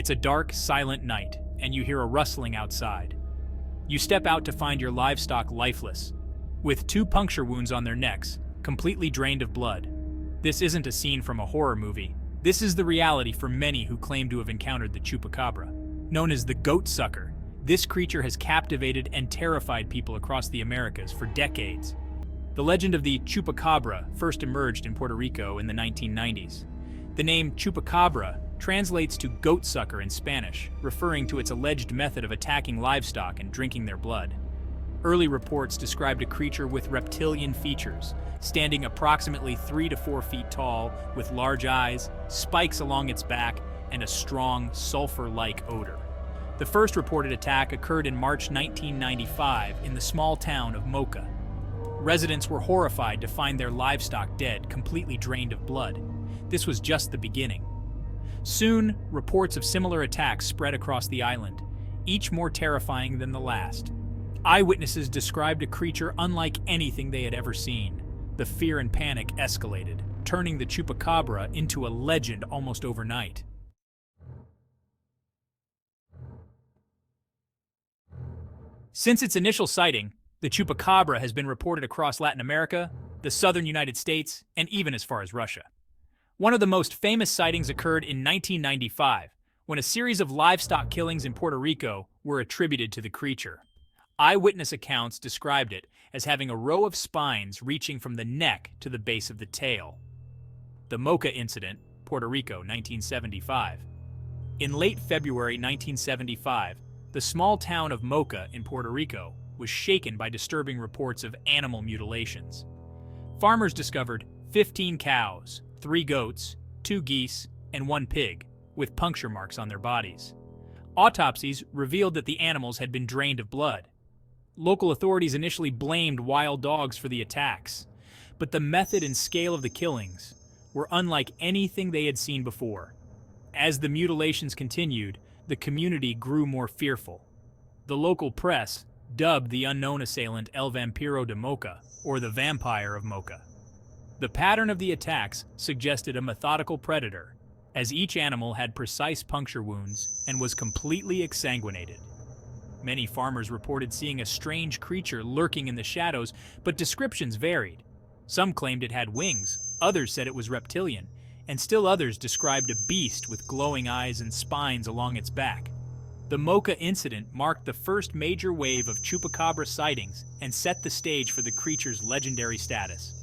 It's a dark, silent night, and you hear a rustling outside. You step out to find your livestock lifeless, with 2 puncture wounds on their necks, completely drained of blood. This isn't a scene from a horror movie. This is the reality for many who claim to have encountered the Chupacabra. Known as the goat sucker, this creature has captivated and terrified people across the Americas for decades. The legend of the Chupacabra first emerged in Puerto Rico in the 1990s. The name Chupacabra translates to goat sucker in Spanish, referring to its alleged method of attacking livestock and drinking their blood. Early reports described a creature with reptilian features, standing approximately 3 to 4 feet tall, with large eyes, spikes along its back, and a strong, sulfur-like odor. The first reported attack occurred in March 1995 in the small town of Moca. Residents were horrified to find their livestock dead, completely drained of blood. This was just the beginning. Soon, reports of similar attacks spread across the island, each more terrifying than the last. Eyewitnesses described a creature unlike anything they had ever seen. The fear and panic escalated, turning the Chupacabra into a legend almost overnight. Since its initial sighting, the Chupacabra has been reported across Latin America, the southern United States, and even as far as Russia. One of the most famous sightings occurred in 1995, when a series of livestock killings in Puerto Rico were attributed to the creature. Eyewitness accounts described it as having a row of spines reaching from the neck to the base of the tail. The Moca Incident, Puerto Rico, 1975. In late February 1975, the small town of Moca in Puerto Rico was shaken by disturbing reports of animal mutilations. Farmers discovered 15 cows, 3 goats, 2 geese, and 1 pig, with puncture marks on their bodies. Autopsies revealed that the animals had been drained of blood. Local authorities initially blamed wild dogs for the attacks, but the method and scale of the killings were unlike anything they had seen before. As the mutilations continued, the community grew more fearful. The local press dubbed the unknown assailant El Vampiro de Moca, or the Vampire of Moca. The pattern of the attacks suggested a methodical predator, as each animal had precise puncture wounds and was completely exsanguinated. Many farmers reported seeing a strange creature lurking in the shadows, but descriptions varied. Some claimed it had wings, others said it was reptilian, and still others described a beast with glowing eyes and spines along its back. The Moca Incident marked the first major wave of Chupacabra sightings and set the stage for the creature's legendary status.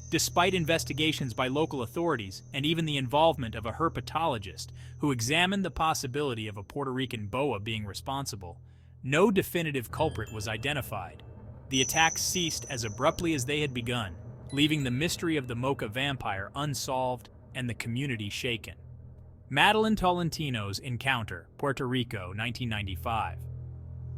Despite investigations by local authorities and even the involvement of a herpetologist who examined the possibility of a Puerto Rican boa being responsible, no definitive culprit was identified. The attacks ceased as abruptly as they had begun, leaving the mystery of the Moca vampire unsolved and the community shaken. Madeline Tolentino's encounter, Puerto Rico, 1995.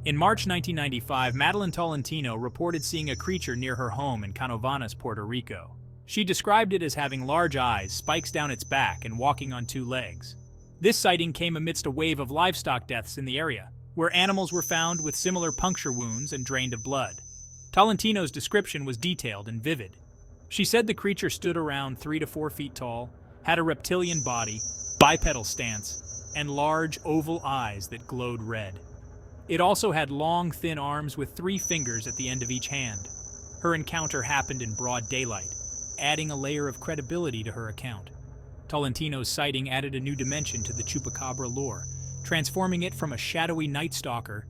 In March 1995, Madeline Tolentino reported seeing a creature near her home in Canovanas, Puerto Rico. She described it as having large eyes, spikes down its back, and walking on 2 legs. This sighting came amidst a wave of livestock deaths in the area, where animals were found with similar puncture wounds and drained of blood. Tolentino's description was detailed and vivid. She said the creature stood around 3 to 4 feet tall, had a reptilian body, bipedal stance, and large oval eyes that glowed red. It also had long, thin arms with 3 fingers at the end of each hand. Her encounter happened in broad daylight, adding a layer of credibility to her account. Tolentino's sighting added a new dimension to the Chupacabra lore, transforming it from a shadowy night stalker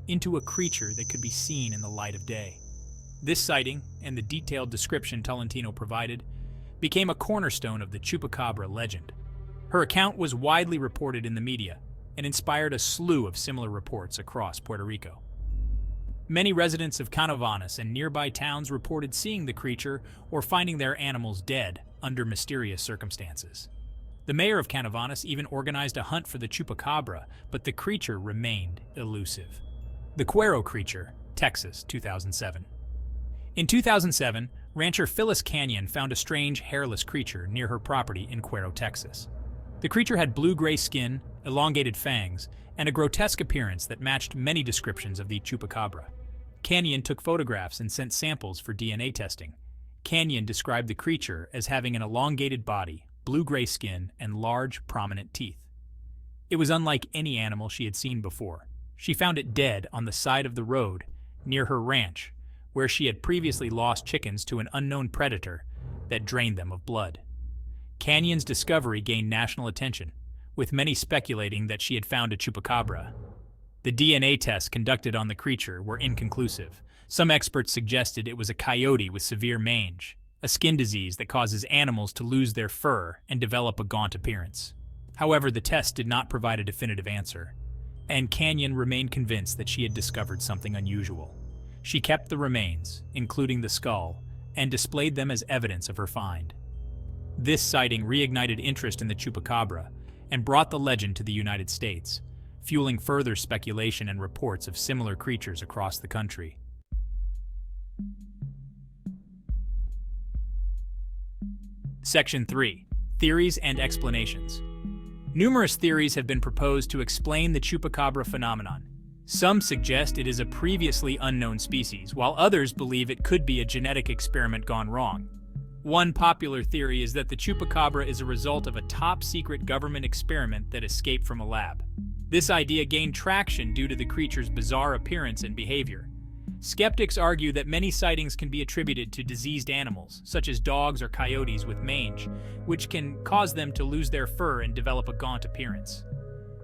into a creature that could be seen in the light of day. This sighting, and the detailed description Tolentino provided, became a cornerstone of the Chupacabra legend. Her account was widely reported in the media and inspired a slew of similar reports across Puerto Rico. Many residents of Canovanas and nearby towns reported seeing the creature or finding their animals dead under mysterious circumstances. The mayor of Canovanas even organized a hunt for the Chupacabra, but the creature remained elusive. The Cuero creature, Texas, 2007. In 2007, rancher Phyllis Canyon found a strange, hairless creature near her property in Cuero, Texas. The creature had blue-gray skin, elongated fangs, and a grotesque appearance that matched many descriptions of the Chupacabra. Canyon took photographs and sent samples for DNA testing. Canyon described the creature as having an elongated body, blue-gray skin, and large, prominent teeth. It was unlike any animal she had seen before. She found it dead on the side of the road near her ranch, where she had previously lost chickens to an unknown predator that drained them of blood. Canyon's discovery gained national attention, with many speculating that she had found a chupacabra. The DNA tests conducted on the creature were inconclusive. Some experts suggested it was a coyote with severe mange, a skin disease that causes animals to lose their fur and develop a gaunt appearance. However, the test did not provide a definitive answer, and Canyon remained convinced that she had discovered something unusual. She kept the remains, including the skull, and displayed them as evidence of her find. This sighting reignited interest in the chupacabra and brought the legend to the United States, fueling further speculation and reports of similar creatures across the country. Section 3. Theories and explanations. Numerous theories have been proposed to explain the chupacabra phenomenon. Some suggest it is a previously unknown species, while others believe it could be a genetic experiment gone wrong. One popular theory is that the chupacabra is a result of a top-secret government experiment that escaped from a lab. This idea gained traction due to the creature's bizarre appearance and behavior. Skeptics argue that many sightings can be attributed to diseased animals, such as dogs or coyotes with mange, which can cause them to lose their fur and develop a gaunt appearance.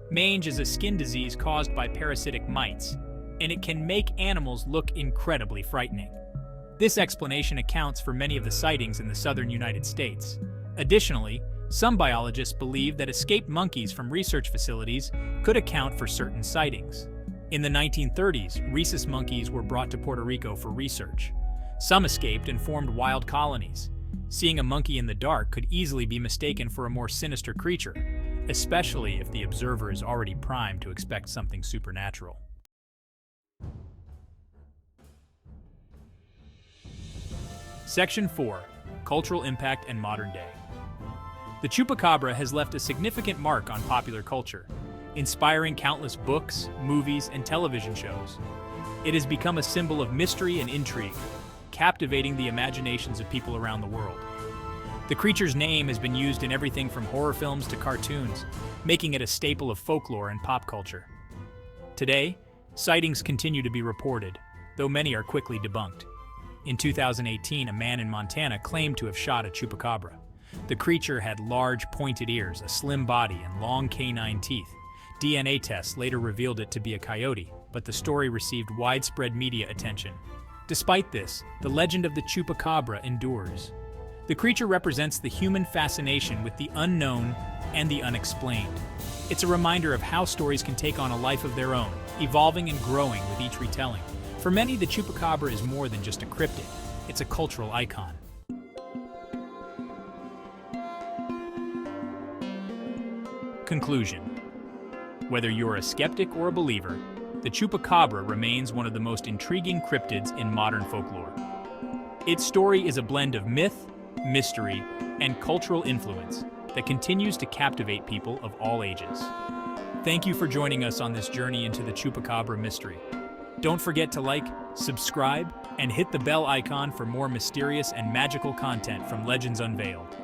Mange is a skin disease caused by parasitic mites, and it can make animals look incredibly frightening. This explanation accounts for many of the sightings in the southern United States. Additionally, some biologists believe that escaped monkeys from research facilities could account for certain sightings. In the 1930s, rhesus monkeys were brought to Puerto Rico for research. Some escaped and formed wild colonies. Seeing a monkey in the dark could easily be mistaken for a more sinister creature, especially if the observer is already primed to expect something supernatural. Section 4. Cultural Impact and Modern Day. The chupacabra has left a significant mark on popular culture, inspiring countless books, movies, and television shows. It has become a symbol of mystery and intrigue, captivating the imaginations of people around the world. The creature's name has been used in everything from horror films to cartoons, making it a staple of folklore and pop culture. Today, sightings continue to be reported, though many are quickly debunked. In 2018, a man in Montana claimed to have shot a chupacabra. The creature had large, pointed ears, a slim body, and long canine teeth. DNA tests later revealed it to be a coyote, but the story received widespread media attention. Despite this, the legend of the chupacabra endures. The creature represents the human fascination with the unknown and the unexplained. It's a reminder of how stories can take on a life of their own, evolving and growing with each retelling. For many, the chupacabra is more than just a cryptid. It's a cultural icon. Conclusion. Whether you're a skeptic or a believer, the chupacabra remains one of the most intriguing cryptids in modern folklore. Its story is a blend of myth, mystery, and cultural influence that continues to captivate people of all ages. Thank you for joining us on this journey into the chupacabra mystery. Don't forget to like, subscribe, and hit the bell icon for more mysterious and magical content from Legends Unveiled.